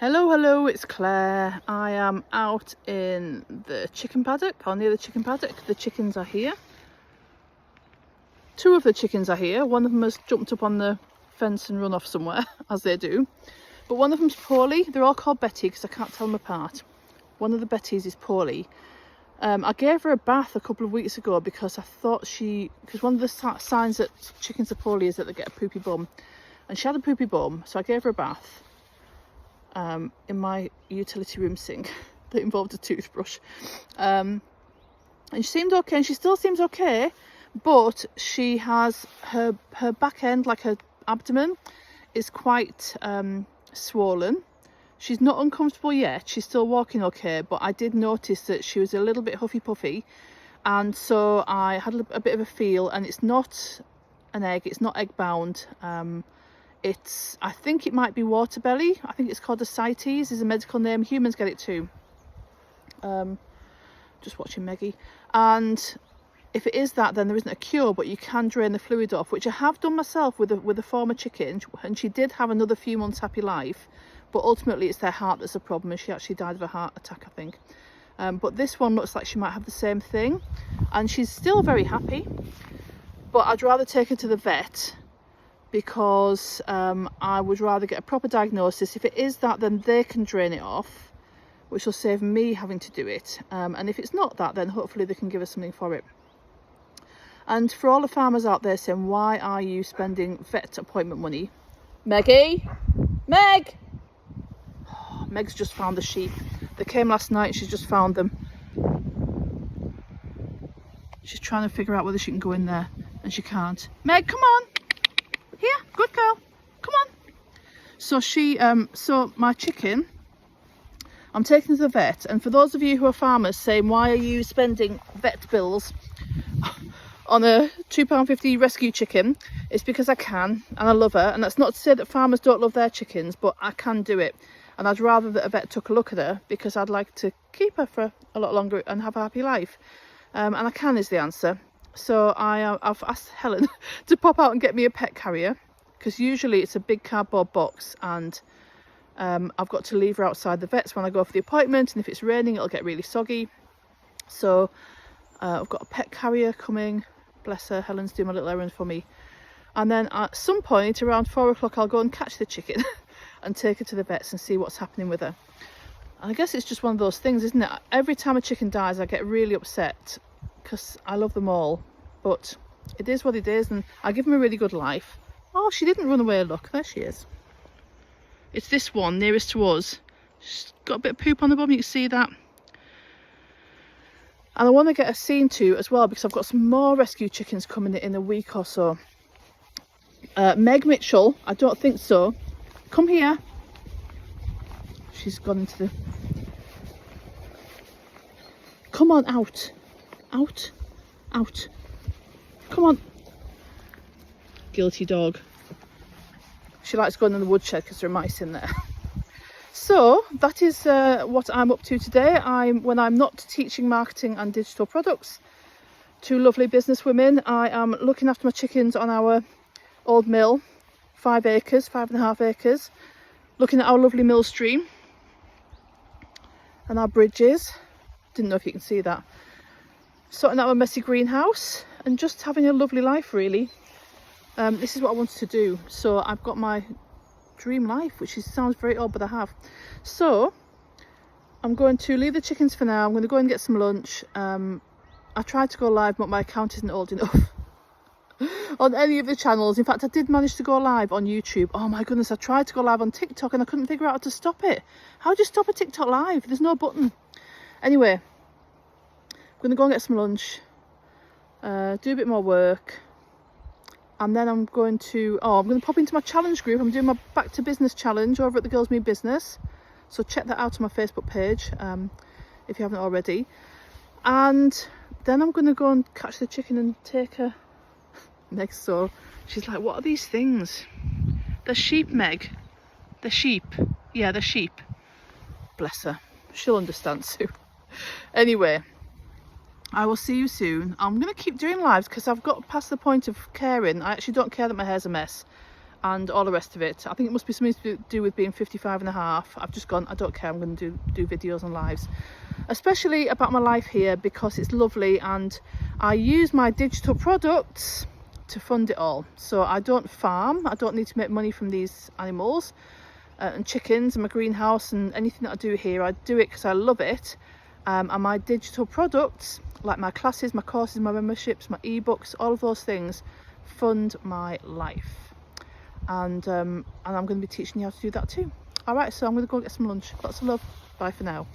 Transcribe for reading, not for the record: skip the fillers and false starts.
Hello, it's Claire. I am out in the chicken paddock, or near the chicken paddock. The chickens are here. Two of the chickens are here. One of them has jumped up on the fence and run off somewhere, as they do. But one of them's poorly. They're all called Betty because I can't tell them apart. One of the Bettys is poorly. I gave her a bath a couple of weeks ago because I thought because one of the signs that chickens are poorly is that they get a poopy bum. And she had a poopy bum, so I gave her a bath. In my utility room sink that involved a toothbrush, and she seemed okay, and she still seems okay, but she has her back end, like her abdomen, is quite swollen. She's not uncomfortable yet, she's still walking okay, but I did notice that she was a little bit huffy puffy, and so I had a bit of a feel, and it's not an egg, it's not egg bound. I think it might be water belly. I think it's called ascites, is a medical name. Humans get it too. Just watching Meggie. And if it is that, then there isn't a cure, but you can drain the fluid off, which I have done myself with a former chicken, and she did have another few months happy life, but ultimately it's their heart that's a problem, and she actually died of a heart attack, I think. But this one looks like she might have the same thing, and she's still very happy, but I'd rather take her to the vet, because I would rather get a proper diagnosis. If it is that, then they can drain it off, which will save me having to do it. And if it's not that, then hopefully they can give us something for it. And for all the farmers out there saying, why are you spending vet appointment money? Meggie? Meg! Oh, Meg's just found the sheep. They came last night, she's just found them. She's trying to figure out whether she can go in there, and she can't. Meg, come on! Here, good girl, come on. So so my chicken, I'm taking to the vet, and for those of you who are farmers saying, why are you spending vet bills on a £2.50 rescue chicken, it's because I can, and I love her, and that's not to say that farmers don't love their chickens, but I can do it, and I'd rather that a vet took a look at her, because I'd like to keep her for a lot longer and have a happy life, and I can is the answer. So I've asked Helen to pop out and get me a pet carrier, because usually it's a big cardboard box, and I've got to leave her outside the vet's when I go for the appointment, and if it's raining it'll get really soggy. So I've got a pet carrier coming, bless her. Helen's doing my little errand for me, and then at some point around 4 o'clock I'll go and catch the chicken and take her to the vet's and see what's happening with her. And I guess it's just one of those things, isn't it? Every time a chicken dies I get really upset, because I love them all, but it is what it is, and I give them a really good life. Oh, she didn't run away, look, there she is. It's this one nearest to us. She's got a bit of poop on the bum, you can see that. And I want to get a scene too as well, because I've got some more rescue chickens coming in a week or so. Meg Mitchell, I don't think so. Come here. She's gone into the... Come on, out. Out. Come on. Guilty dog. She likes going in the woodshed because there are mice in there. So that is what I'm up to today. When I'm not teaching marketing and digital products to lovely business women, I am looking after my chickens on our old mill, 5.5 acres, looking at our lovely mill stream and our bridges. Didn't know if you can see that. Sorting out a messy greenhouse and just having a lovely life, really. This is what I wanted to do. So I've got my dream life, which sounds very odd, but I have. So I'm going to leave the chickens for now. I'm going to go and get some lunch. I tried to go live, but my account isn't old enough on any of the channels. In fact, I did manage to go live on YouTube. Oh my goodness, I tried to go live on TikTok and I couldn't figure out how to stop it. How do you stop a TikTok live? There's no button. Anyway, I'm going to go and get some lunch, do a bit more work, and then I'm going to pop into my challenge group. I'm doing my back to business challenge over at the Girls Mean Business, so check that out on my Facebook page if you haven't already. And then I'm going to go and catch the chicken and take her. Meg, so she's like, what are these things? They're sheep, Meg. They're sheep. Yeah, they're sheep. Bless her, she'll understand soon. Anyway, I will see you soon. I'm going to keep doing lives because I've got past the point of caring. I actually don't care that my hair's a mess. and all the rest of it. I think it must be something to do with being 55 and a half. I've just gone, I don't care, I'm going to do videos and lives, especially about my life here, because it's lovely and I use my digital products to fund it all. So I don't farm, I don't need to make money from these animals and chickens and my greenhouse and anything that I do here. I do it because I love it, and my digital products, like my classes, my courses, my memberships, my ebooks, all of those things fund my life. And I'm going to be teaching you how to do that too. All right, so I'm going to go get some lunch. Lots of love. Bye for now.